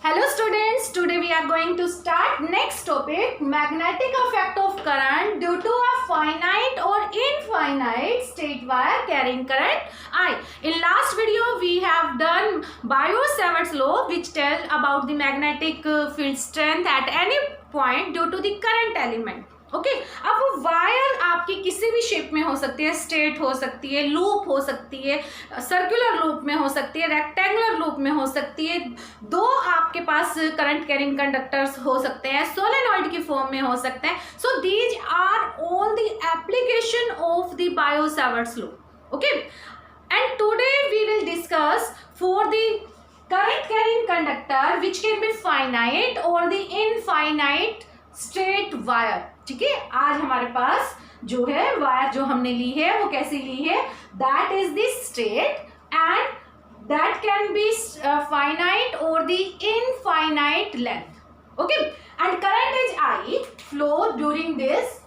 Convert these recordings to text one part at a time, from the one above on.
Hello students, today we are going to start next topic, magnetic effect of current due to a finite or infinite state wire carrying current I. In last video we have done Biot-Savart's law which tells about the magnetic field strength at any point due to the current element. Okay अब वो wire आपकी किसी भी shape में हो सकती है, straight हो सकती है, लूप हो सकती है, सर्कुलर लूप में हो सकती है, रेक्टेंगुलर लूप में हो सकती है, दो आपके पास करंट कैरिंग कंडक्टर्स हो सकते हैं, सोलेनॉइड की फॉर्म में हो सकते हैं. So these are all the application of the Biot Savart's law. Okay and today we will discuss for the current carrying conductor which can be finite और द इनफाइनाइट स्ट्रेट वायर. ठीक है, आज हमारे पास जो है वायर जो हमने ली है वो कैसी ली है, that is the straight and that can be finite और the infinite length. Okay and current is I flow during this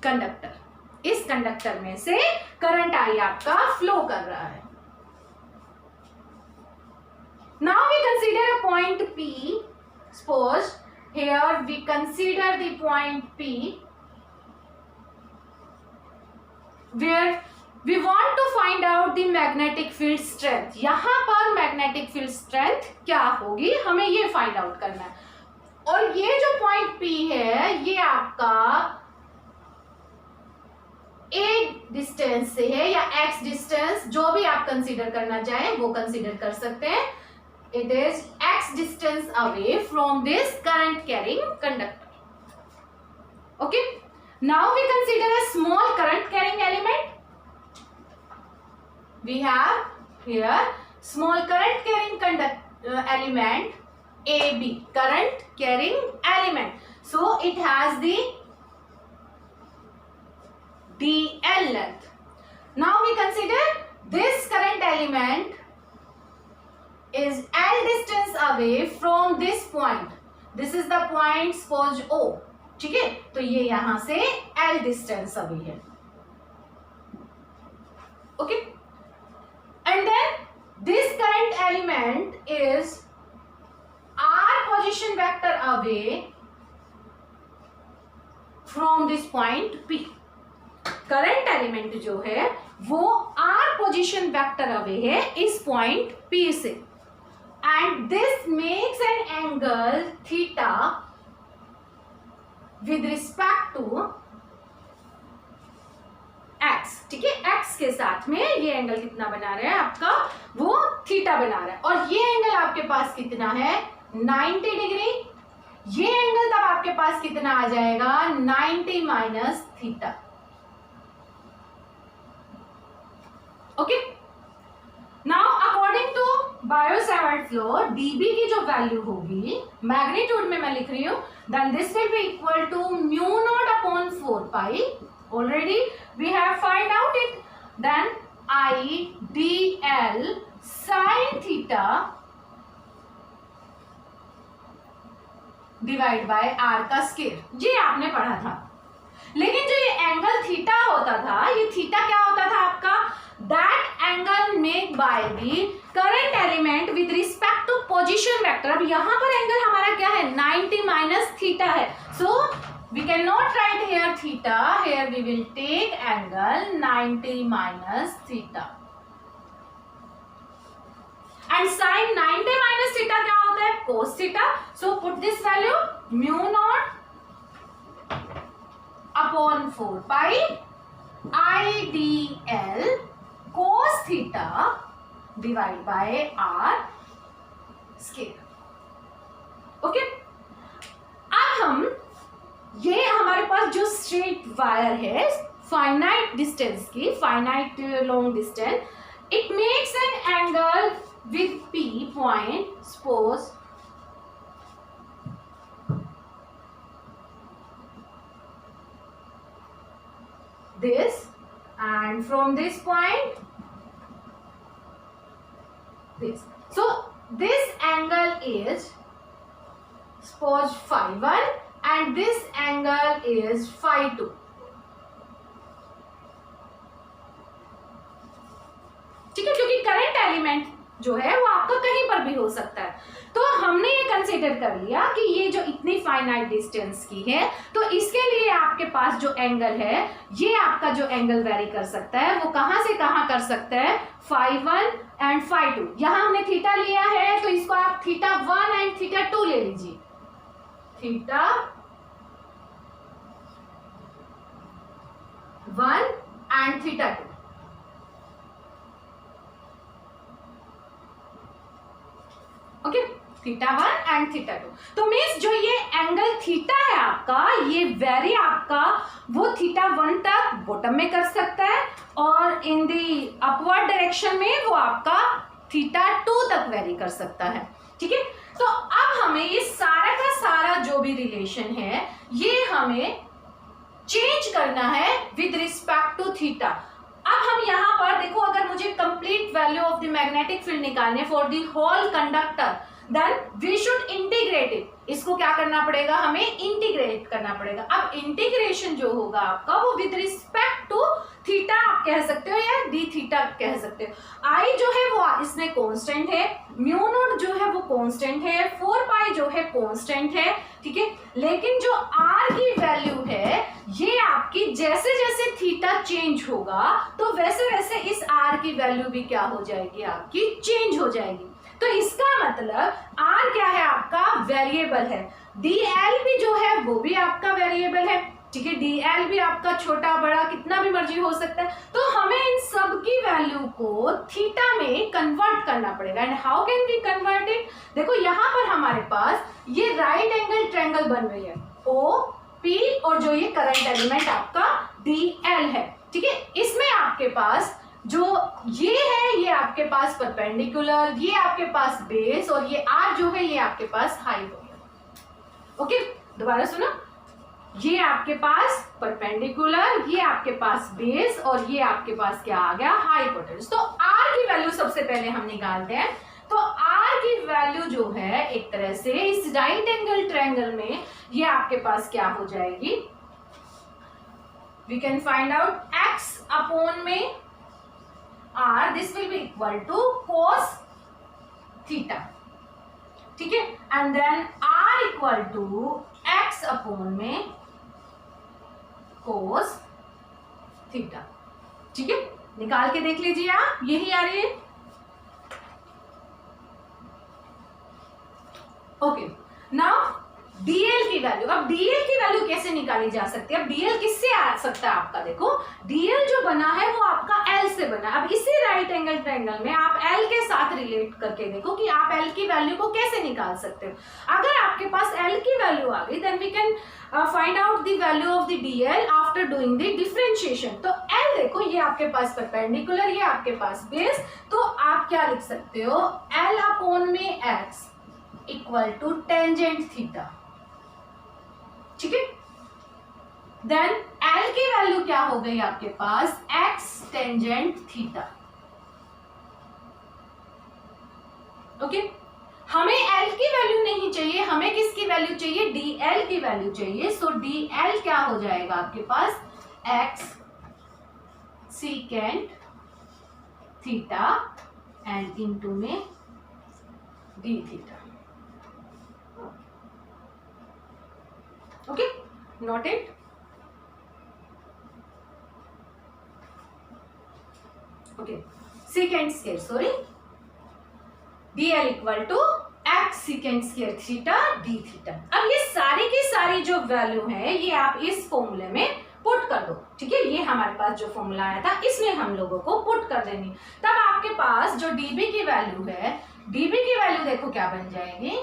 conductor. इस कंडक्टर में से करंट आई आपका फ्लो कर रहा है. Now we consider a point P. Suppose here we consider the point P where we want to find out the magnetic field strength. यहाँ पर magnetic field strength क्या होगी हमें ये find out करना है. और ये जो point P है ये आपका A distance से है या X distance, जो भी आप consider करना चाहें वो consider कर सकते हैं. It is X distance away from this current carrying conductor. Okay. Now we consider a small current carrying element. We have here small current carrying element AB, current carrying element. So it has the dl length. Now we consider this current element is L distance away from this point. This is the point suppose O. ठीक है, तो ये यहां से L distance away है. Okay, and then this current element is R position vector away from this point P. Current element जो है वो R पोजीशन वेक्टर अवे है इस पॉइंट P से. And this makes an angle theta with respect to x. ठीक है, x के साथ में ये एंगल कितना बना रहा है आपका, वो थीटा बना रहा है. और ये एंगल आपके पास कितना है 90 डिग्री. ये एंगल तब आपके पास कितना आ जाएगा 90 minus theta. Okay, now according to Biot Savart's law dB की जो वैल्यू होगी मैग्नीट्यूड में मैं लिख रही हूं, then this will be equal to mu naught upon 4 pi. Already we have find out it. Then I dl sin theta divide by r का square. ये आपने पढ़ा था. लेकिन जो ये एंगल थीटा होता था, ये थीटा क्या होता था आपका, that angle made by the current element with respect to position vector. अब यहाँ पर एंगल हमारा क्या है 90 माइनस थीटा है. So we cannot write here theta. Here we will take angle 90 minus theta. And sin 90 minus theta क्या होता है cos theta. So put this value mu naught upon 4 pi I dl cos theta divide by r square. Okay, अब हम ये हमारे पास जो straight wire है finite distance की, finite long distance, it makes an angle with P point. Suppose this and from this point this. So this angle is suppose phi 1 and this angle is phi 2. ठीक है, क्योंकि current element जो है वो आपका कहीं पर भी हो सकता है। तो हमने ये कंसीडर कर लिया कि ये जो इतनी फाइनाइट डिस्टेंस की है, तो इसके लिए आपके पास जो एंगल है, ये आपका जो एंगल वेरी कर सकता है वो कहां से कहां कर सकता है, φ1 एंड φ2। यहां हमने थीटा लिया है तो इसको आप θ1 एंड θ2 ले लीजिए, θ1 एंड θ2। Okay, θ1 and θ2। तो मीन्स जो ये एंगल थीटा है आपका, ये वेरी आपका वो θ1 तक बॉटम में कर सकता है और इन दी अपवर्ड डायरेक्शन में वो आपका θ2 तक वेरी कर सकता है। ठीक है, तो अब हमें ये सारा का सारा जो भी रिलेशन है ये हमें चेंज करना है विद रिस्पेक्ट टू थीटा। अब हम यहाँ पर देखो, अगर मुझे complete value of the magnetic field निकालने for the whole conductor, then we should integrate it. इसको क्या करना पड़ेगा, हमें इंटीग्रेट करना पड़ेगा। अब इंटीग्रेशन जो होगा आपका वो विद रिस्पेक्ट टू थीटा आप कह सकते हो या डी थीटा कह सकते हो। आई जो है वो इसमें कांस्टेंट है, म्यू नॉट जो है वो कांस्टेंट है, 4 पाई जो है कांस्टेंट है। ठीक है, लेकिन जो आर की वैल्यू है ये आपकी जैसे जैसे थीटा चेंज होगा तो वैसे वैसे इस आर की वैल्यू भी क्या हो जाएगी, आपकी चेंज हो जाएगी। तो इसका मतलब आर क्या है आपका, वेरिएबल है। डी एल भी जो है वो भी आपका वेरिएबल है। ठीक है, डी एल भी आपका छोटा बड़ा कितना भी मर्जी हो सकता है। तो हमें इन सब की वैल्यू को थीटा में कन्वर्ट करना पड़ेगा। And how can we convert it, देखो यहाँ पर हमारे पास ये राइट एंगल ट्रायंगल बन रही है, ओ पी, और जो ये करंट एलिमेंट आपका डी एल है। ठीक है, इसमें आपके पास जो ये है ये आपके पास परपेंडिकुलर, ये आपके पास बेस, और ये आर जो है ये आपके पास हाइट हो गया। ओके, दोबारा सुनो, ये आपके पास परपेंडिकुलर, ये आपके पास बेस, और ये आपके पास क्या आ गया, हाइपोटेन्यूज। तो आर की वैल्यू सबसे पहले हम निकालते हैं। तो आर की वैल्यू जो है एक तरह से इस राइट एंगल ट्रायंगल में ये आपके पास क्या हो जाएगी, we can find out x upon में R, this will be equal to cos theta. ठीक है, and then R equal to x upon में cos theta। ठीक है, निकाल के देख लीजिए आप, यही आ रही है। ओके, नाउ DL की वैल्यू, अब DL की वैल्यू कैसे निकाली जा सकती है, अब DL किससे आ सकता है आपका, देखो DL जो बना है वो आपका L से बना। अब इसी राइट एंगल ट्रायंगल में आप L के साथ रिलेट करके देखो कि आप L की वैल्यू को कैसे निकाल सकते हो। अगर आपके पास L की वैल्यू आ गई, then we can find out the value of the DL after doing the differentiation. तो L देखो, ये आपके पास परपेंडिकुलर, ये आपके पास बेस, तो आप क्या लिख सकते हो, L अपॉन में x equal to tangent theta. ठीक है, देन L की वैल्यू क्या हो गई आपके पास, x टेंजेंट थीटा। ओके, हमें L की वैल्यू नहीं चाहिए, हमें किसकी वैल्यू चाहिए, DL की वैल्यू चाहिए। सो DL क्या हो जाएगा आपके पास, x secant theta and into में d theta. Okay, note it. Okay, second square, sorry, DL equal to x second square theta d theta. अब ये सारी की सारी जो वैल्यू है ये आप इस फॉर्मूले में पुट कर दो। ठीक है, ये हमारे पास जो फॉर्मूला आया था इसमें हम लोगों को पुट कर देनी। तब आपके पास जो dB की वैल्यू है, dB की वैल्यू देखो क्या बन जाएगी,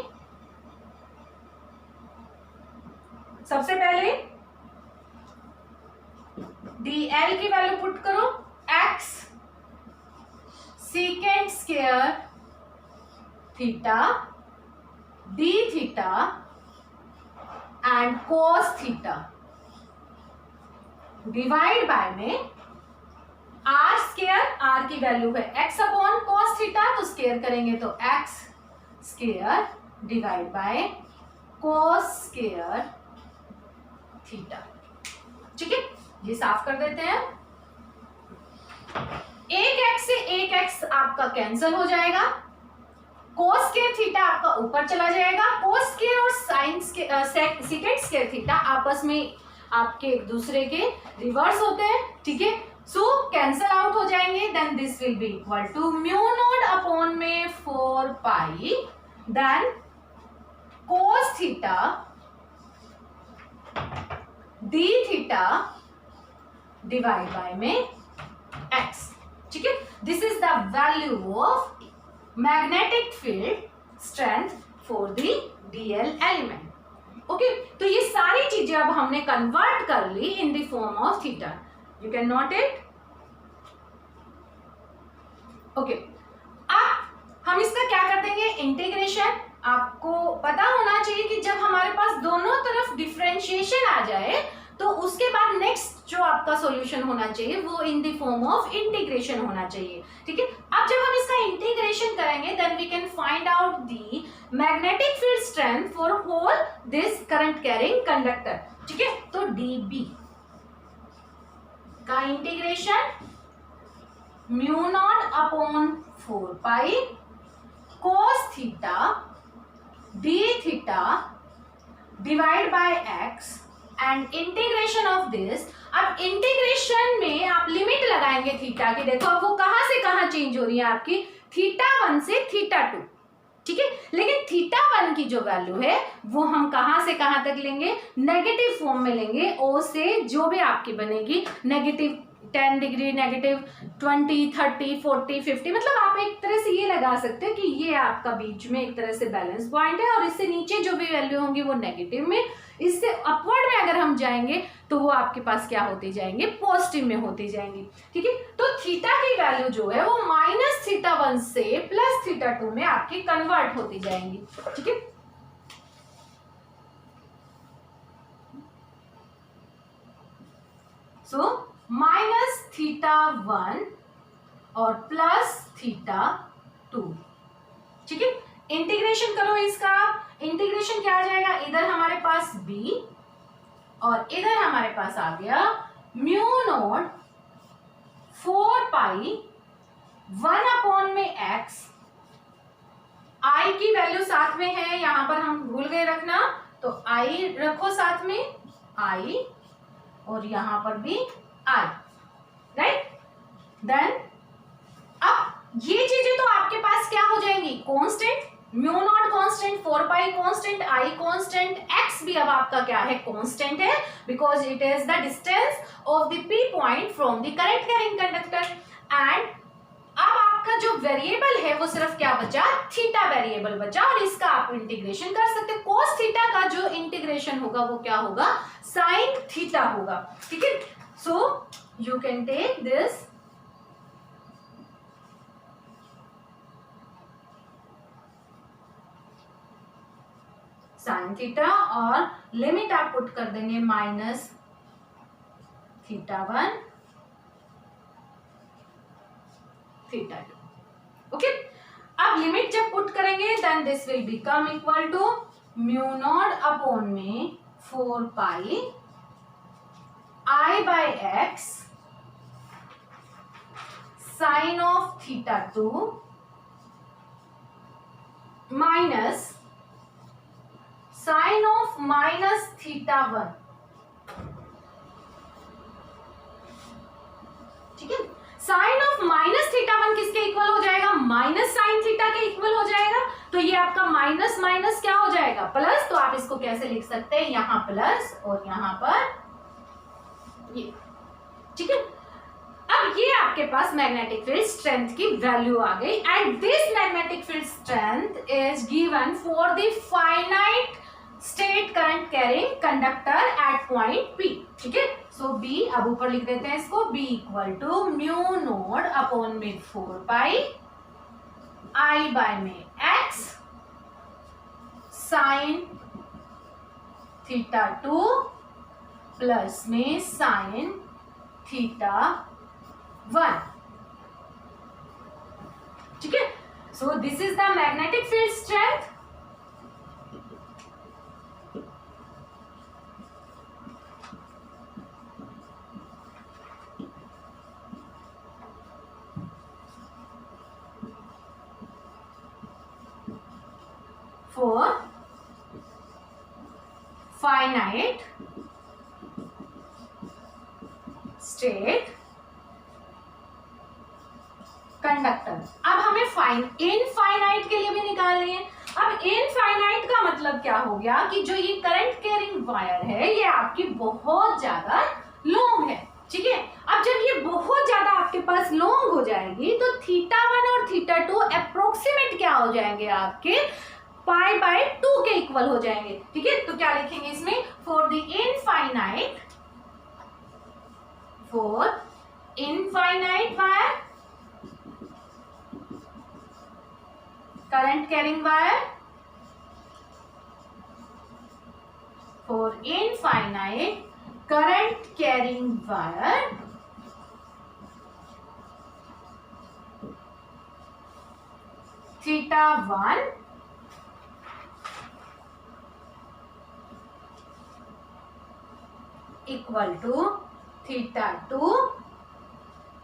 सबसे पहले DL की वैल्यू पुट करो, x second square theta d theta and cos theta divide by में r स्क्वायर, r की वैल्यू है x अपॉन cos थीटा, तो स्क्वायर करेंगे तो x square divide by cos square theta. ठीक है, ये साफ कर देते हैं। एक x से एक x आपका कैंसिल हो जाएगा, कोस स्क्वायर थीटा आपका ऊपर चला जाएगा, कोस स्क्वायर और साइन सेकेंड स्क्वायर थीटा आपस में आपके एक दूसरे के रिवर्स होते हैं, ठीक है। सो कैंसल आउट हो जाएंगे, then this will be equal to mu naught upon में 4 pi then cos theta d theta divide by में एक्स, ठीक है। This is the value of magnetic field strength for the DL element. Okay, तो ये सारी चीजें अब हमने कन्वर्ट कर ली in the form of theta, you can note it. Okay, अब हम इसका क्या कर देंगे, इंटीग्रेशन। आपको पता होना चाहिए कि जब हमारे पास दोनों तरफ डिफरेंशिएशन आ जाए तो उसके बाद नेक्स्ट जो आपका सॉल्यूशन होना चाहिए वो इन द फॉर्म ऑफ इंटीग्रेशन होना चाहिए, ठीक है। अब जब हम इसका इंटीग्रेशन करेंगे then we can find out the magnetic field strength for whole this current carrying conductor, ठीक है। तो dB का integration mu naught upon 4 pi cos theta d theta divide by x and integration of this. अब integration में आप limit लगाएंगे theta की, देखो अब वो कहां से कहां चेंज हो रही है आपकी, थीटा 1 से थीटा 2, ठीक है। लेकिन थीटा 1 की जो वैल्यू है वो हम कहां से कहां तक लेंगे, नेगेटिव फॉर्म में लेंगे। ओ से जो भी आपकी बनेगी नेगेटिव 10 डिग्री, नेगेटिव 20, 30, 40, 50, मतलब आप एक तरह से ये लगा सकते हैं कि ये आपका बीच में एक तरह से बैलेंस पॉइंट है और इससे नीचे जो भी वैल्यू होंगी वो नेगेटिव में, इससे अपवर्ड में अगर हम जाएंगे तो वो आपके पास क्या होते जाएंगे, पॉजिटिव में होते जाएंगे, ठीक है। तो थीटा की वैल्यू जो है वो माइनस थीटा 1 से प्लस थीटा 2 में आपकी कन्वर्ट होती जाएंगी, ठीक है। सो माइनस थीटा 1 और प्लस थीटा 2, ठीक है। इंटीग्रेशन करो इसका, इंटीग्रेशन क्या आ जाएगा, इधर हमारे पास b और इधर हमारे पास आ गया म्यू नॉट 4 पाई 1 अपॉन में x। i की वैल्यू साथ में है, यहां पर हम भूल गए रखना, तो i रखो साथ में, i और यहां पर भी i, राइट। देन अब ये चीजें तो आपके पास क्या हो जाएंगी, constant, mu naught constant, 4 pi constant, i constant, x भी अब आपका क्या है, कांस्टेंट है, because it is the distance of the p point from the current carrying conductor. And अब आपका जो वेरिएबल है वो सिर्फ क्या बचा, थीटा वेरिएबल बचा, और इसका आप इंटीग्रेशन कर सकते हो। कोस थीटा का जो इंटीग्रेशन होगा वो क्या होगा, साइन थीटा होगा, ठीक है। So you can take this sine theta और लिमिट आप पुट कर देंगे माइनस थीटा 1 थीटा 2, ओके। अब लिमिट जब पुट करेंगे then this will become equal to mu naught upon में 4 pi i by x sine of theta 2 minus sine of minus theta 1, ठीक है। साइन ऑफ माइनस थीटा 1 किसके equal हो जाएगा, minus sine theta के equal हो जाएगा। तो ये आपका माइनस माइनस क्या हो जाएगा, प्लस। तो आप इसको कैसे लिख सकते हैं, यहां प्लस और यहां पर ये, ठीक है। अब ये आपके पास मैग्नेटिक फील्ड स्ट्रेंथ की वैल्यू आ गई, and this magnetic field strength is given for the finite state current carrying conductor at point P, ठीक है। सो B अब ऊपर लिख देते हैं इसको, B equal to mu naught upon में 4 पाई I बाय में x साइन थीटा 2 प्लस में साइन थीटा 1, ठीक है। So this is the magnetic field strength. for finite state conductor. अब हमें इनफाइनाइट के लिए भी निकालनी है। अब इनफाइनाइट का मतलब क्या हो गया कि जो ये करंट कैरिंग वायर है ये आपकी बहुत ज्यादा लॉन्ग है, ठीक है। अब जब ये बहुत ज्यादा आपके पास लॉन्ग हो जाएगी तो θ1 और θ2 अप्रोक्सीमेट क्या हो जाएंगे आपके π/2 के इक्वल हो जाएंगे, ठीक है। तो क्या लिखेंगे इसमें, for infinite wire, current carrying wire, for infinite current carrying wire, θ1 equal to θ2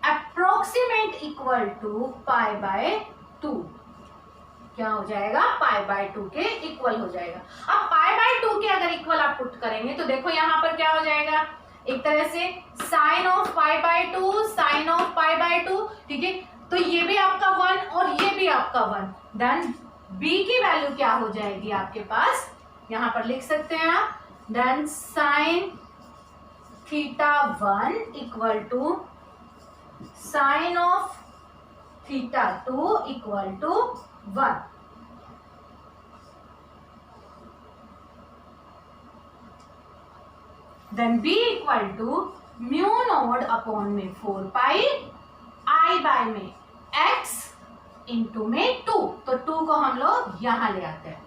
approximate equal to π/2, क्या हो जाएगा, π/2 के इक्वल हो जाएगा। अब π/2 के अगर इक्वल आप पुट करेंगे तो देखो यहाँ पर क्या हो जाएगा, एक तरह से साइन ऑफ π/2 साइन ऑफ π/2, ठीक है। तो ये भी आपका 1 और ये भी आपका 1, देन b की वैल्यू क्या हो जाएगी आपके पास, यहाँ पर लिख सकते हैं आप, then sine θ1 equal to sine of θ2 equal to 1। Then B equal to mu naught upon में 4 पाई I बाय में x इंटू में 2, तो 2 को हम लोग यहां ले आते हैं,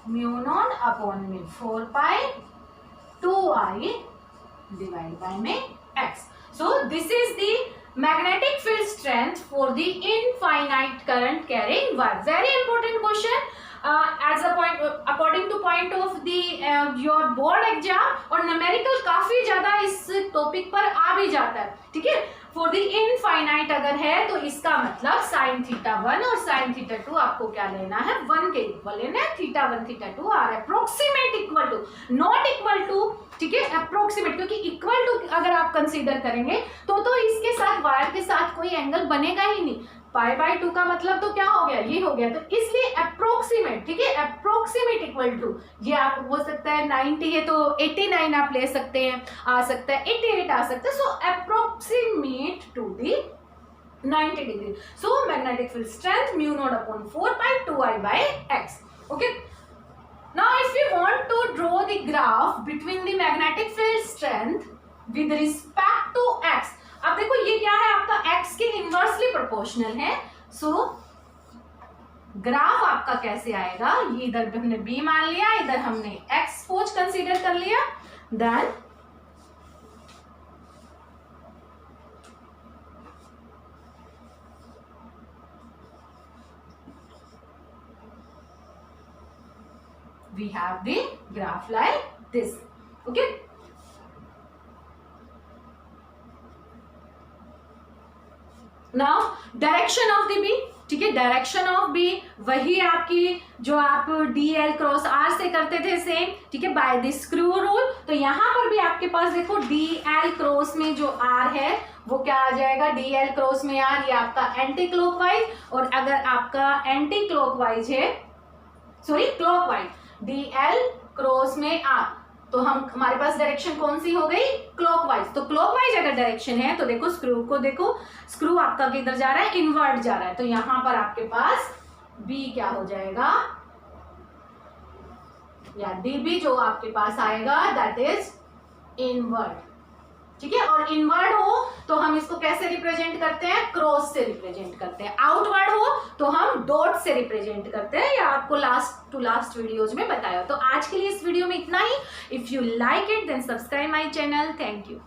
म्यू नॉट अपॉन में 4 पाई 2I डिवाइड बाय में x। So this is the magnetic field strength for the infinite current carrying wire. Very important question as a point according to point of the your board exam, और numerical काफी ज्यादा इस topic पर आ भी जाता है, ठीक है। For the infinite अगर है तो इसका मतलब sin θ1 और sin θ2 आपको क्या लेना है, 1 के इक्वल लेना है। θ1 θ2 are approximate equal to, not equal to, ठीक है, अप्रोक्सीमेट, क्योंकि इक्वल टू अगर आप कंसीडर करेंगे तो इसके साथ वायर के साथ कोई एंगल बनेगा ही नहीं। π/2 का मतलब तो क्या हो गया, ये हो गया, तो इसलिए अप्रोक्सीमेट, ठीक है, अप्रोक्सीमेट इक्वल टू, ये आप हो सकता है 90 है तो 89 आप ले सकते हैं, आ सकता है 88 आ सकता है, so approximate to the 90 degree. So magnetic field strength mu naught upon 4 pi 2I by x, okay. Now if you want to draw the graph between the magnetic field strength with respect to x, अब देखो ये क्या है आपका x के inversely proportional है, सो graph आपका कैसे आएगा, ये इधर हमने b मान लिया, इधर हमने x फोर्स कंसीडर कर लिया, देन we have the graph like this, okay। Now direction of the B, ठीक है, डायरेक्शन ऑफ बी वही आपकी जो आप DL क्रॉस R से करते थे सेम, ठीक है, बाय द स्क्रू रूल। तो यहाँ पर भी आपके पास देखो DL क्रॉस में जो R है वो क्या आ जाएगा, DL क्रॉस में R, ये आपका एंटी क्लॉकवाइज, और अगर आपका एंटी क्लॉकवाइज है, सॉरी क्लॉकवाइज, DL क्रॉस में R, तो हमारे पास डायरेक्शन कौन सी हो गई, क्लॉकवाइज। तो क्लॉकवाइज अगर डायरेक्शन है तो देखो स्क्रू को, देखो स्क्रू आपका किधर जा रहा है, इनवर्ट जा रहा है, तो यहां पर आपके पास B क्या हो जाएगा, या DB जो आपके पास आएगा दैट इज इनवर्ट, ठीक है। और इनवर्ड हो तो हम इसको कैसे रिप्रेजेंट करते हैं, क्रॉस से रिप्रेजेंट करते हैं, आउटवर्ड हो तो हम डॉट से रिप्रेजेंट करते हैं, या आपको लास्ट टू लास्ट वीडियोज में बताया। तो आज के लिए इस वीडियो में इतना ही। If you like it then subscribe my channel, thank you.